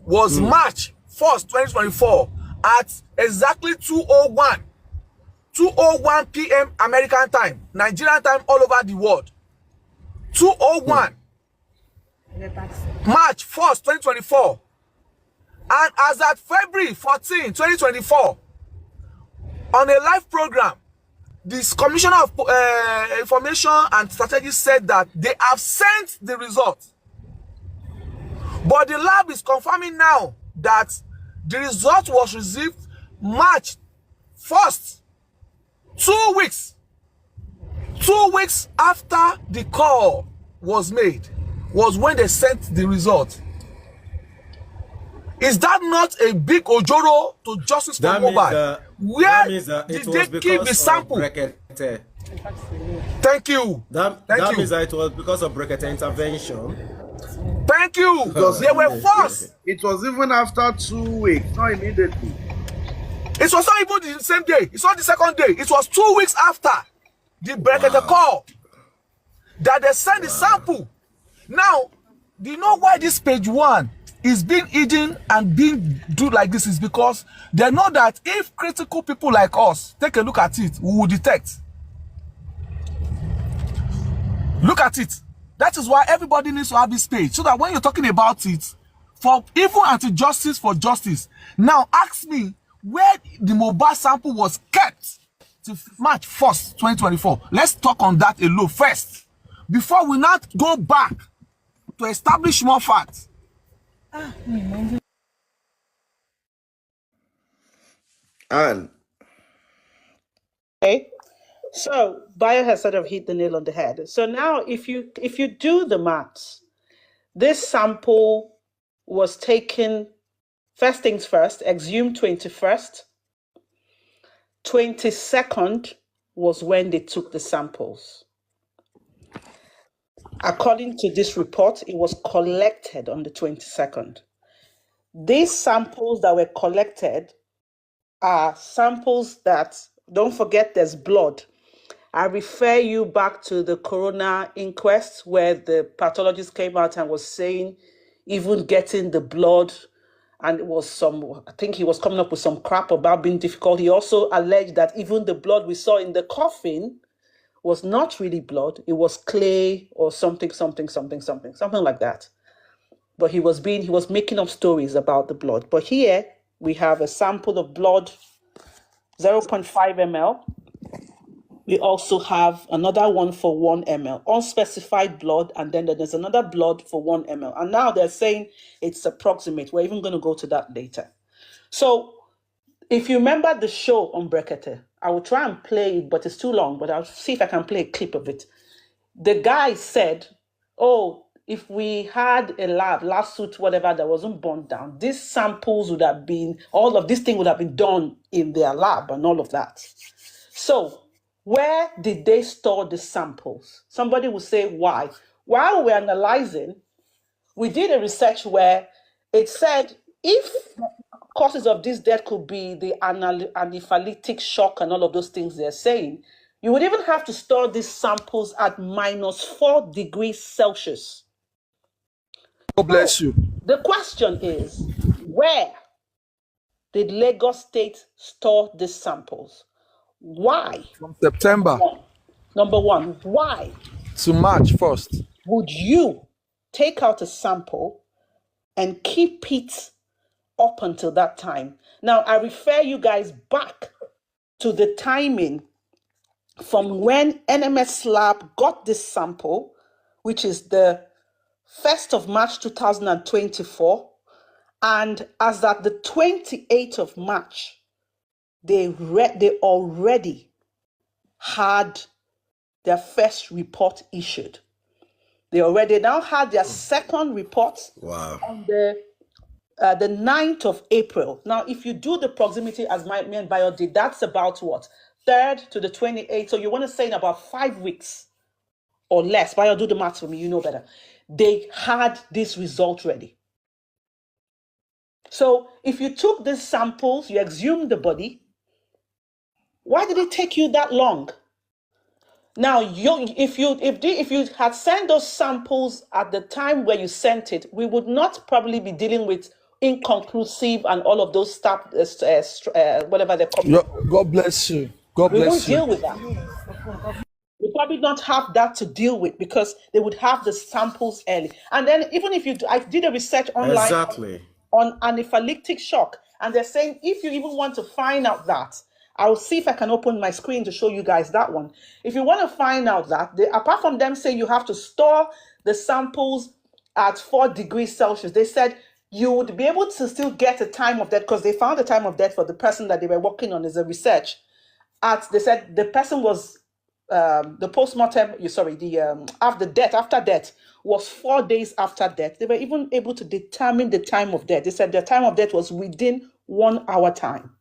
was March 1st, 2024 at exactly 2:01 p.m. American time, Nigerian time, all over the world. 2:01 March 1st, 2024. And as at February 14, 2024, on a live program, this Commissioner of Information and Strategy said that they have sent the results. But the lab is confirming now that the result was received March 1st, 2 weeks. 2 weeks after the call was made, was when they sent the result. Is that not a big ojoro to justice for Mohbad? Where did they keep the sample? Thank you. That means that it was because of Brekete intervention. Thank you. They were forced. It was even after 2 weeks, not immediately. It was not even the same day. It's not the second day. It was 2 weeks after the Brekete call that they sent the sample. Now, do you know why this page 1 is being hidden and being do like this? Is because they know that if critical people like us take a look at it, we will detect. Look at it. That is why everybody needs to have this page, so that when you're talking about it, for even anti-justice for justice. Now ask me where the Mohbad sample was kept to March 1st, 2024. Let's talk on that alone first, before we not go back to establish more facts. And okay, so Bayo has sort of hit the nail on the head. So now if you do the maths, this sample was taken, first things first, exhumed 21st. 22nd was when they took the samples. According to this report, it was collected on the 22nd. These samples that were collected are samples that, don't forget, there's blood. I refer you back to the coroner inquest where the pathologist came out and was saying even getting the blood, and it was some, I think he was coming up with some crap about being difficult. He also alleged that even the blood we saw in the coffin was not really blood. It was clay or something like that. But he was making up stories about the blood. But here we have a sample of blood, 0.5 ml. We also have another one for 1 ml, unspecified blood, and then there's another blood for 1 ml. And now they're saying it's approximate. We're even going to go to that later. So if you remember the show on Brekete, I will try and play it, but it's too long, but I'll see if I can play a clip of it. The guy said, oh, if we had a lab suit, whatever, that wasn't burned down, these samples would have been, all of this thing would have been done in their lab and all of that. So where did they store the samples? Somebody will say, why? While we're analyzing, we did a research where it said if causes of this death could be the anaphylactic shock and all of those things they're saying, you would even have to store these samples at -4 degrees Celsius. God bless you. The question is, where did Lagos State store these samples? Why? From September. Number one, why? To March 1st. Would you take out a sample and keep it up until that time? Now, I refer you guys back to the timing from when NMS Lab got this sample, which is the 1st of March 2024, and as at the 28th of March, they already had their first report issued. They already now had their second report on the 9th of April. Now, if you do the proximity as me and Bayo did, that's about what? 3rd to the 28th. So you want to say in about 5 weeks or less. Bayo, do the maths for me, you know better. They had this result ready. So if you took these samples, you exhumed the body, why did it take you that long? Now, if you had sent those samples at the time where you sent it, we would not probably be dealing with inconclusive and all of those stuff, whatever they're called. God bless you. God We won't bless you. deal with that. We probably don't have that to deal with because they would have the samples early. And then even if you do, I did a research online Exactly. on anaphylactic shock, and they're saying if you even want to find out that, I'll see if I can open my screen to show you guys that one. If you want to find out that, apart from them saying you have to store the samples at 4 degrees Celsius, they said you would be able to still get a time of death because they found the time of death for the person that they were working on as a research. They said the person was the postmortem, after death was 4 days after death. They were even able to determine the time of death. They said the time of death was within 1 hour time.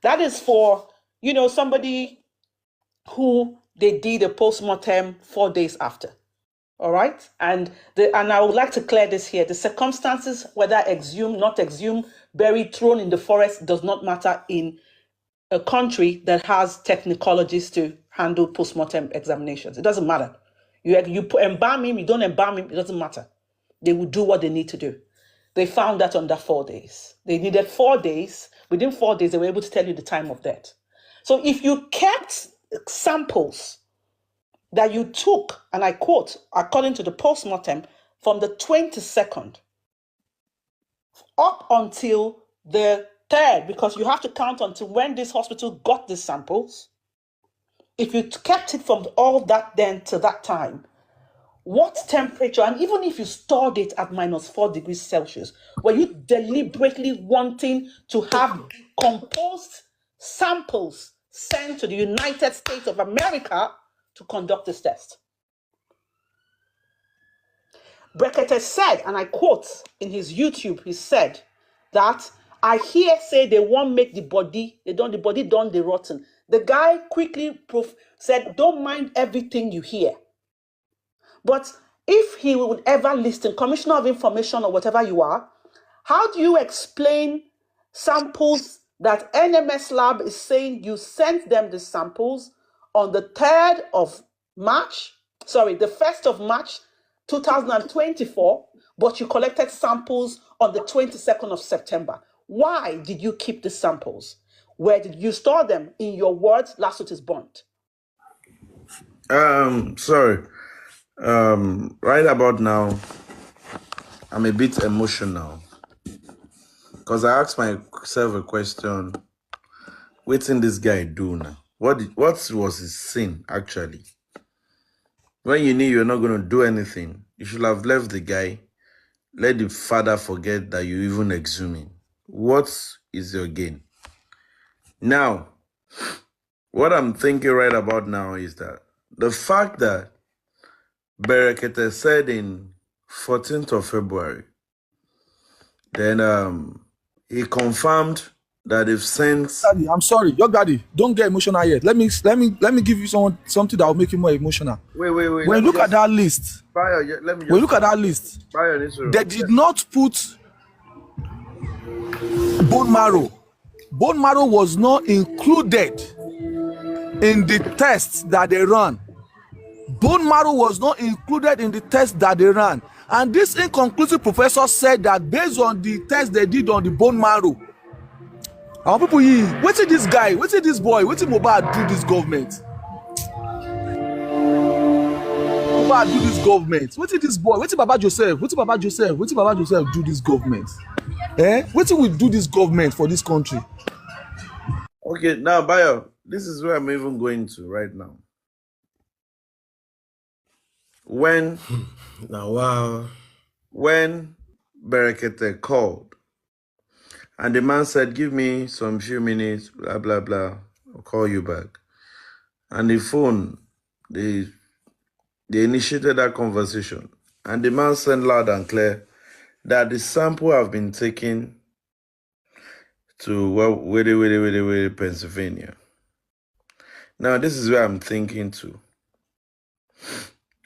That is for, somebody who they did a postmortem 4 days after. All right. And I would like to clear this here. The circumstances, whether exhumed, not exhumed, buried, thrown in the forest, does not matter in a country that has technologists to handle postmortem examinations. It doesn't matter. You embalm him, you don't embalm him, it doesn't matter. They will do what they need to do. They found that under 4 days. They needed 4 days. Within 4 days, they were able to tell you the time of death. So if you kept samples that you took, and I quote, according to the postmortem, from the 22nd up until the 3rd, because you have to count until when this hospital got the samples. If you kept it from all that then to that time, what temperature, and even if you stored it at -4 degrees Celsius, were you deliberately wanting to have decomposed samples sent to the United States of America to conduct this test? Brekete said, and I quote in his YouTube, he said that I hear say they won't make the body done the rotten. The guy quickly said, don't mind everything you hear. But if he would ever listen, Commissioner of Information or whatever you are, how do you explain samples that NMS Lab is saying you sent them the samples on the 1st of March 2024, but you collected samples on the 22nd of September? Why did you keep the samples? Where did you store them? In your words, lawsuit is burnt. Sorry. Right about now, I'm a bit emotional because I asked myself a question: what did this guy do now? What was his sin actually? When you knew you're not going to do anything, you should have left the guy. Let the father forget that you even exhuming. What is your gain? Now, what I'm thinking right about now is that the fact that Berekete said in 14th of February, then he confirmed that they've sent. Daddy, I'm sorry, your daddy. Don't get emotional yet. Let me give you something that will make you more emotional. Wait. When you look at that list, they did not put bone marrow. Bone marrow was not included in the tests that they ran. Bone marrow was not included in the test that they ran. And this inconclusive professor said that based on the test they did on the bone marrow, our people, what did this guy, what did this boy, what did Mohbad do this government? Mohbad do this government. What did this boy, what did Baba Joseph do this government? What did we do this government for this country? Okay, now, Bayo, this is where I'm even going to right now. When Berekete called and the man said, give me some few minutes, blah, blah, blah, I'll call you back. And the phone, they initiated that conversation. And the man said loud and clear that the sample have been taken to Pennsylvania. Now, this is where I'm thinking to.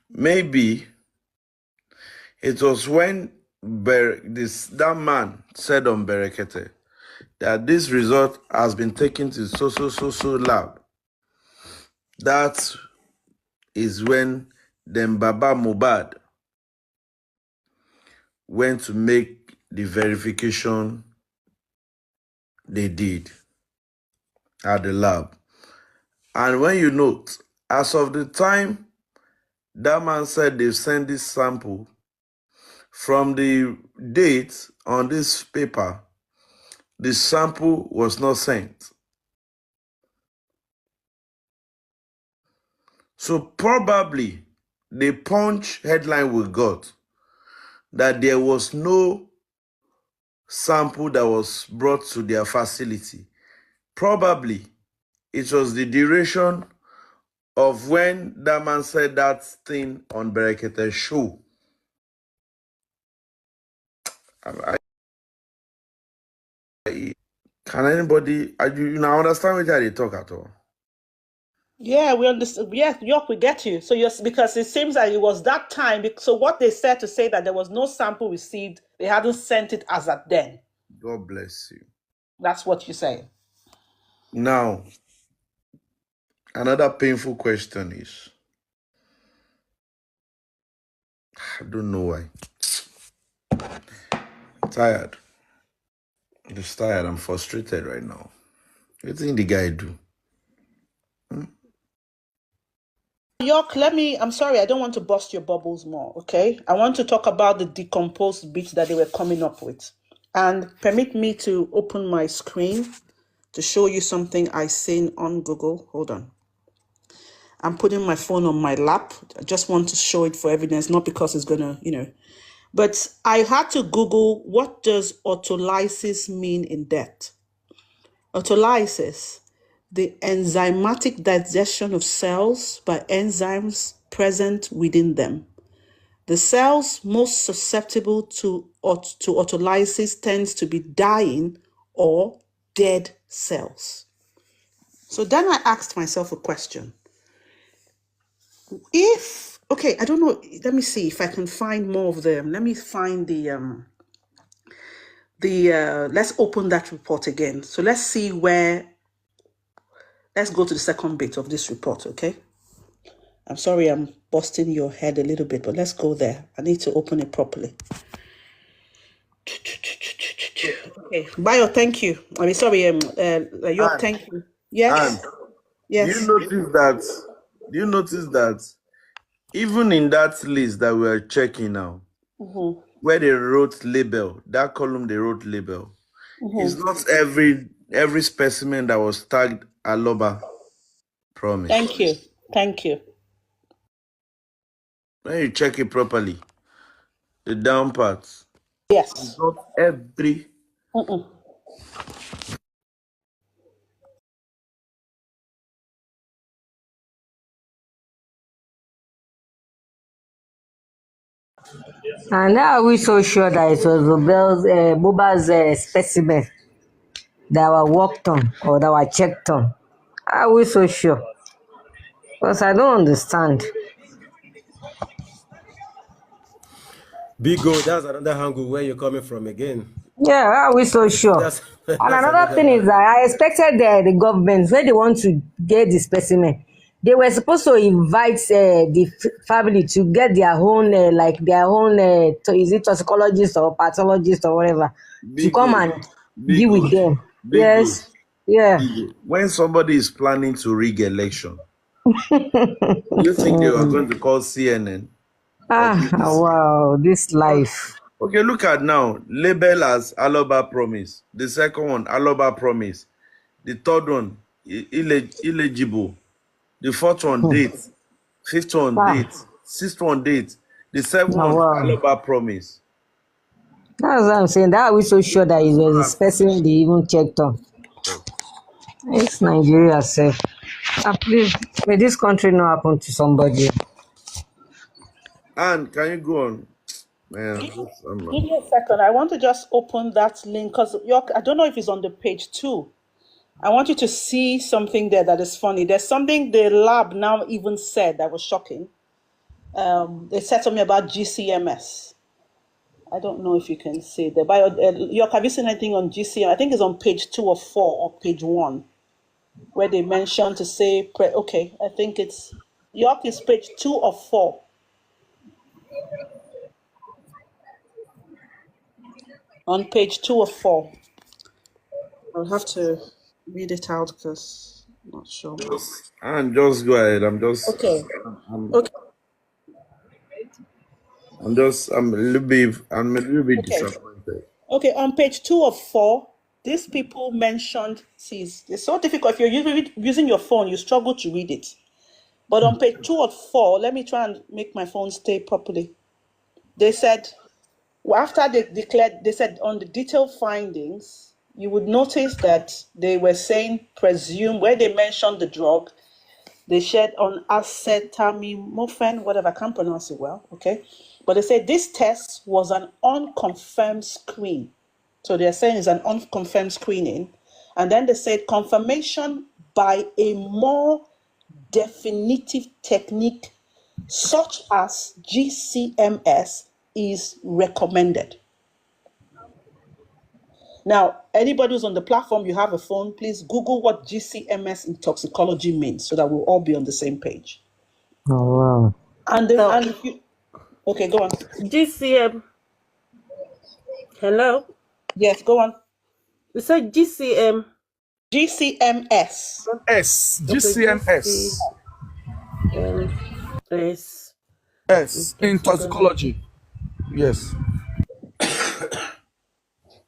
Maybe it was when that man said on Berekete that this result has been taken to so lab. That is when then Baba Mohbad went to make the verification they did at the lab. And when you note, as of the time that man said they've sent this sample, from the date on this paper, the sample was not sent. So probably the Punch headline we got that there was no sample that was brought to their facility. Probably it was the duration of when that man said that thing on Berekete's show. Can anybody, you now understand what they talk at all? Yeah, we understand. Yes, York, we get you. So yes, because it seems like it was that time. So what they said to say that there was no sample received, they hadn't sent it as at then. God bless you. That's what you say. Now, another painful question is, I don't know why. Tired. I'm just tired. I'm frustrated right now. What did the guy do? York, I'm sorry, I don't want to bust your bubbles more, okay? I want to talk about the decomposed bits that they were coming up with. And permit me to open my screen to show you something I seen on Google. Hold on. I'm putting my phone on my lap. I just want to show it for evidence, not because it's going to, But I had to Google, what does autolysis mean in death? Autolysis, the enzymatic digestion of cells by enzymes present within them. The cells most susceptible to autolysis tends to be dying or dead cells. So then I asked myself a question. I don't know, let me see if I can find more of them. Let me find let's open that report again. So let's go to the second bit of this report, okay? I'm sorry I'm busting your head a little bit, but let's go there. I need to open it properly. Okay, Bayo, thank you. I mean, sorry, York, thank you. Yes. And Yes. do you notice that even in that list that we are checking now, where they wrote label, that column they wrote label, it's not every specimen that was tagged Aloba promise. Thank you. Thank you. When you check it properly, the down parts, Yes. it's not every. And now are we so sure that it was Mohbad's specimen that were worked on or that were checked on? Are we so sure? Because I don't understand. Big go, that's another angle where you're coming from again. Yeah, are we so sure? That's And that's another thing is another that I expected the government, when they want to get the specimen, they were supposed to invite the family to get their own, is it toxicologist or pathologist or whatever, to Big come go, and big deal go, with them. big go, Yes. Yeah. big go. When somebody is planning to rig election, you think they were going to call CNN or BBC? Wow, this life. Okay, look at now. Label as Aloba promise. The second one, Aloba promise. The third one, illegible. The fourth one, date. Fifth one, date. Sixth one, date. The seventh one, Wow. Aloba promise. That's what I'm saying. That are we so sure that it was a specimen they even checked on? It's Nigeria, safe. Please, may this country not happen to somebody. And can you go on? Man, Give me a second. I want to just open that link because I don't know if it's on the page 2. I want you to see something there that is funny. There's something the lab now even said that was shocking. They said something about GCMS. I don't know if you can see the York, have you seen anything on GCM? I think it's on page 2 or 4 or page 1, where they mentioned to say, I think it's York is page 2 or 4. On page 2 of 4. I'll have to read it out because I'm not sure. And just go ahead. I'm Okay. Okay. I'm a little bit Okay. disappointed. Okay. On page 2 of 4, these people mentioned. See, it's so difficult. If you're using your phone, you struggle to read it. But on page 2 of 4, let me try and make my phone stay properly. They said, after they declared, they said on the detailed findings, you would notice that they were saying presume, where they mentioned the drug, they shared on acetaminophen, whatever, I can't pronounce it well, okay? But they said this test was an unconfirmed screen. So they're saying it's an unconfirmed screening. And then they said confirmation by a more definitive technique such as GCMS is recommended. Now, anybody who's on the platform, you have a phone, please Google what GCMS in toxicology means so that we'll all be on the same page. Oh, wow. And if you, okay, go on. GCM. Hello? Yes, go on. You said GCM. GCMS. GCMS. S. In toxicology. Yes.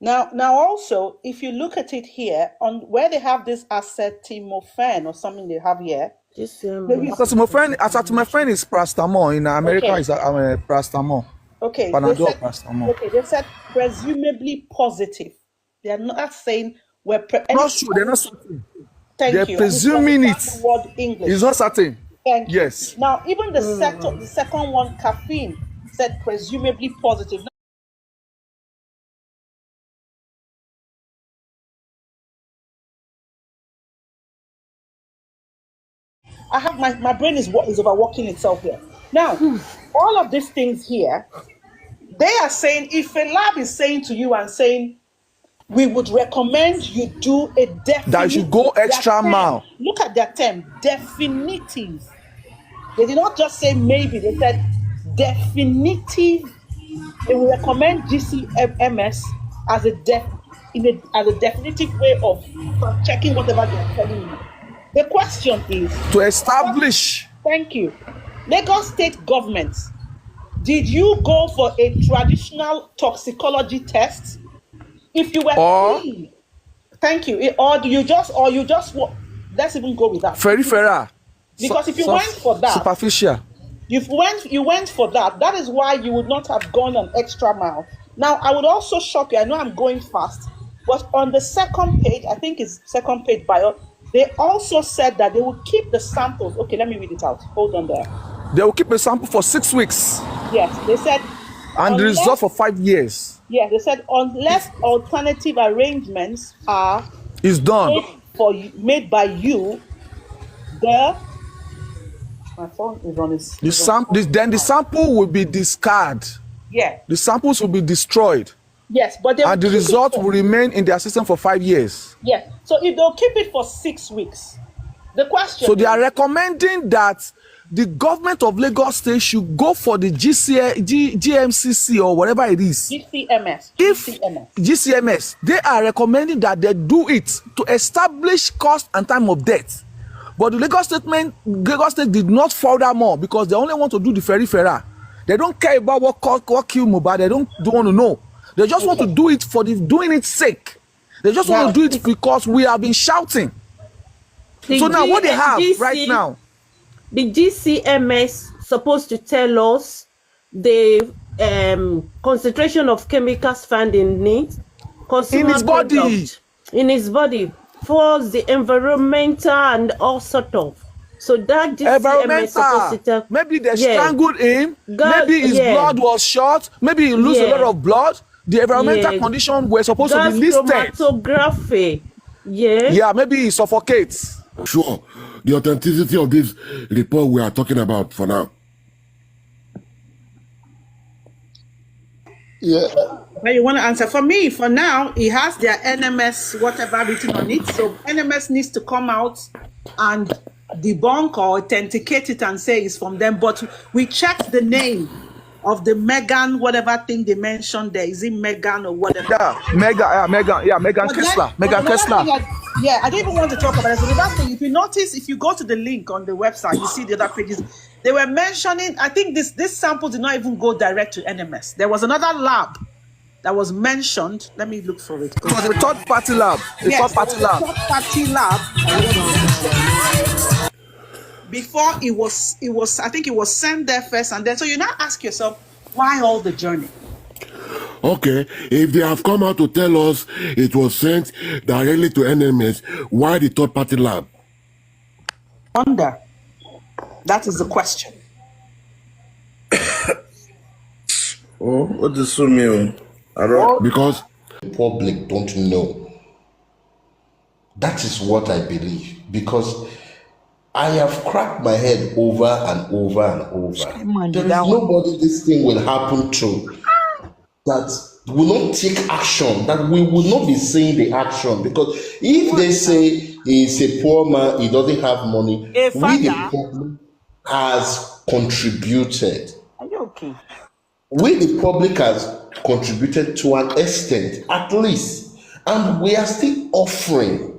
Now also, if you look at it here, on where they have this acetaminophen or something they have here. Acetaminophen is paracetamol. In America, Okay. is paracetamol. Okay. Panadol, paracetamol. Okay, they said presumably positive. They are not saying we're not sure. They're not certain. They're presuming it. The word English. It's not certain. Thank you. Yes. Now, even the second one, caffeine, said presumably positive. I have my brain is overworking itself here. Now, all of these things here, they are saying, if a lab is saying to you and saying, we would recommend you do a definitive. That you go extra mile. Look at their term, definitive. They did not just say maybe, they said definitive. They will recommend GCMS as a definitive way of checking whatever they are telling you. The question is to establish. Thank you. Lagos State government, did you go for a traditional toxicology test? If you were clean, thank you. Or you just let's even go with that. Peripheral. Because if you went for that, superficial. You went for that. That is why you would not have gone an extra mile. Now, I would also shock you. I know I'm going fast, but on the second page, I think it's second page bio, they also said that they will keep the samples. Okay, let me read it out. Hold on there. They will keep a sample for 6 weeks. Yes, they said. And the result for 5 years. Yeah, they said unless alternative arrangements are done made by you, my phone is on its. Then the sample will be discarded. Yeah. The samples will be destroyed. Yes, but the result will remain in their system for 5 years. Yes. So if they'll keep it for 6 weeks, the question. So they are recommending that the government of Lagos State should go for the GMCC or whatever it is. GCMS, they are recommending that they do it to establish cost and time of death. But the Lagos State did not further more because they only want to do the peripheral. They don't care about what killed Mohbad. They don't want to know. They just want to do it for doing its sake. They just want to do it because we have been shouting. So now what they have right now. The GCMS supposed to tell us the concentration of chemicals found in it, in his body, for the environmental and all sort of. So that GCMS supposed to tell. Maybe they strangled him. Maybe his blood was short. Maybe he lose a lot of blood. The environmental conditions were supposed to be listed. Chromatography. Yeah, maybe he suffocates. Sure, the authenticity of this report we are talking about for now. Yeah. Well, you want to answer for me? For now, it has their NMS whatever written on it. So NMS needs to come out and debunk or authenticate it and say it's from them. But we checked the name of the Megan, whatever thing they mentioned there. Is it Megan or whatever? Megan But Kessler. but Megan another Kessler. thing I don't even want to talk about it. So another thing, if you notice, if you go to the link on the website, you see the other pages. They were mentioning, I think this sample did not even go direct to NMS. There was another lab that was mentioned. Let me look for it. It was a third party lab. Yes, there was a third party lab that was mentioned before it was I think it was sent there first, and then so you now ask yourself, why all the journey? Okay, if they have come out to tell us it was sent directly to NMS, why the third party lab? That is the question. Oh, what is so new? I don't. Because The public don't know. That is what I believe, because I have cracked my head over and over and over. There is nobody this thing will happen to that will not take action, that we will not be seeing the action. Because if they say he's a poor man, he doesn't have money, we the public has contributed. Are you okay? We the public has contributed to an extent, at least, and we are still offering.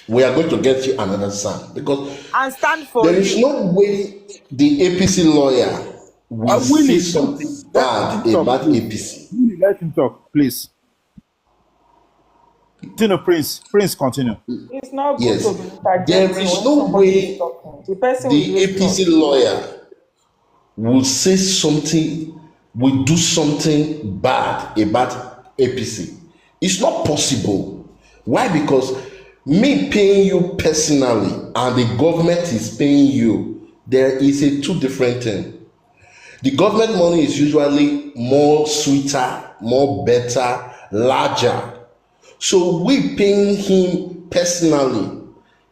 We are going to get you another son, because And stand for there you. is no way the APC lawyer will say something bad about APC. Let him talk, please. Continue, Prince, continue. It's not good Yes, to be there is no way the person the will APC lawyer will say something, will do something bad about APC. It's not possible. Why? Because me paying you personally and the government is paying you, there is a two different thing. The government money is usually more sweeter, more better, larger. So we paying him personally,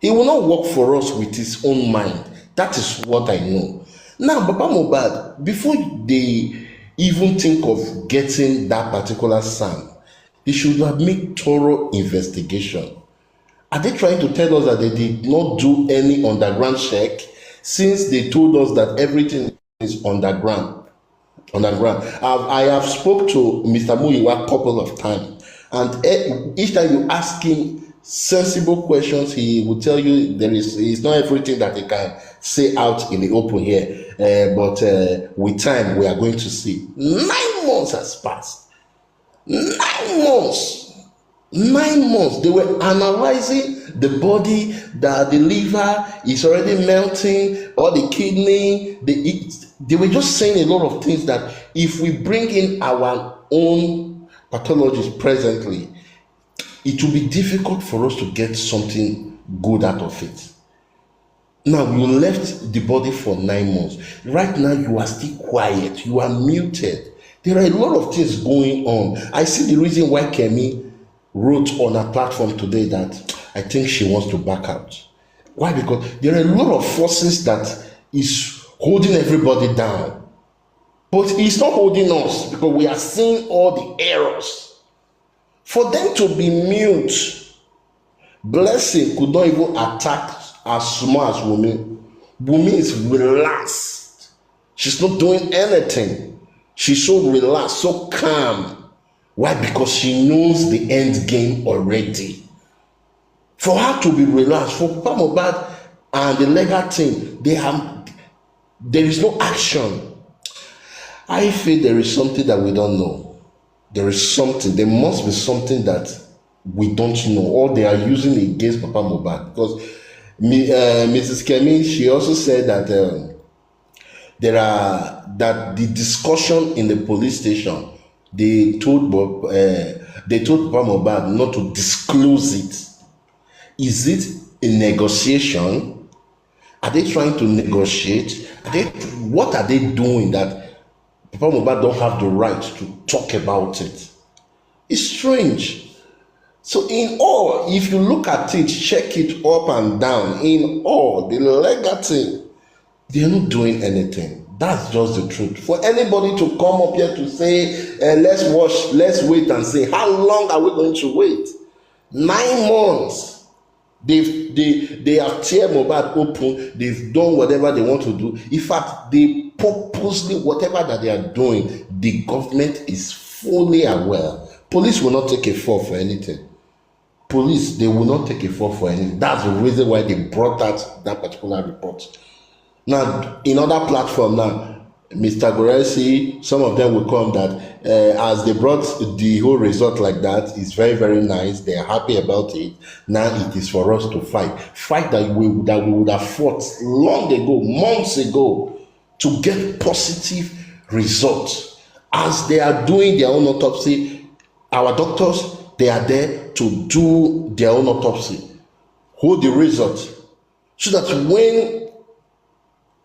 he will not work for us with his own mind. That is what I know. Now, Baba Mohbad, before they even think of getting that particular son, they should have made thorough investigation. Are they trying to tell us that they did not do any underground check, since they told us that everything is underground? I have spoke to Mr. Muyiwa a couple of times, and each time you ask him sensible questions, he will tell you it's not everything that he can say out in the open here, but with time we are going to see. 9 months has passed. 9 months. 9 months. They were analyzing the body, that the liver is already melting, or the kidney. They were just saying a lot of things that if we bring in our own pathologists presently, it will be difficult for us to get something good out of it. Now, you left the body for 9 months. Right now, you are still quiet. You are muted. There are a lot of things going on. I see the reason why Kemi wrote on her platform today that I think she wants to back out. Why? Because there are a lot of forces that is holding everybody down. But it's not holding us, because we are seeing all the errors. For them to be mute, Blessing could not even attack as small as Wummi. Wummi is relaxed. She's not doing anything. She's so relaxed, so calm. Why? Because she knows the end game already. For her to be relaxed, for Papa Mohbad and the legal team, there is no action. I feel there is something that we don't know. There must be something that we don't know, or they are using against Papa Mohbad. Because Mrs. Kemi, she also said that that the discussion in the police station, they told Papa Mohbad not to disclose it. Is it a negotiation? Are they trying to negotiate? What are they doing that Papa Mohbad don't have the right to talk about it? It's strange. So in all, if you look at it, check it up and down, in all, the legal team, they're not doing anything. That's just the truth. For anybody to come up here to say, let's wait and see, how long are we going to wait? 9 months. They have tear Mohbad open. They've done whatever they want to do. In fact, they purposely, whatever that they are doing, the government is fully aware. Police will not take a fall for anything. Police, they will not take a fall for anything. That's the reason why they brought out that particular report. Now, in other platform now, Mr. Goresi, some of them will come that as they brought the whole result like that, it's very, very nice. They're happy about it. Now it is for us to fight that we would have fought long ago, months ago, to get positive results. As they are doing their own autopsy, our doctors, they are there to do their own autopsy, hold the result, so that when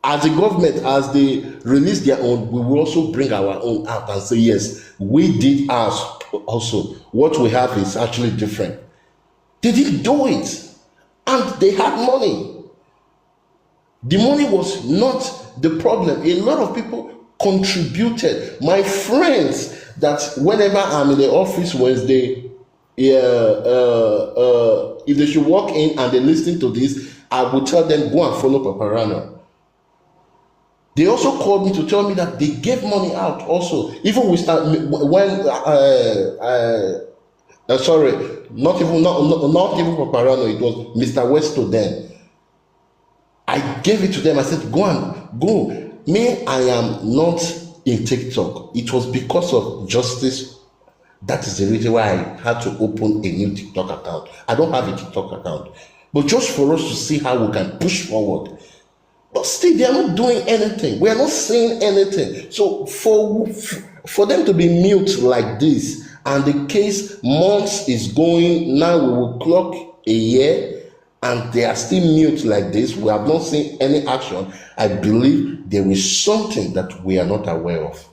as the government, as they release their own, we will also bring our own out and say, yes, we did ours also. What we have is actually different. They didn't do it. And they had money. The money was not the problem. A lot of people contributed. My friends, that whenever I'm in the office Wednesday, if they should walk in and they listen to this, I will tell them, go and follow Paparano. They also called me to tell me that they gave money out also. Even we start when sorry, not even Paparano, it was Mr. Westo then. I gave it to them. I said, go. Me, I am not in TikTok. It was because of justice. That is the reason why I had to open a new TikTok account. I don't have a TikTok account. But just for us to see how we can push forward. But still, they are not doing anything. We are not saying anything. So for them to be mute like this, and the case months is going, now we will clock a year, and they are still mute like this, we have not seen any action. I believe there is something that we are not aware of.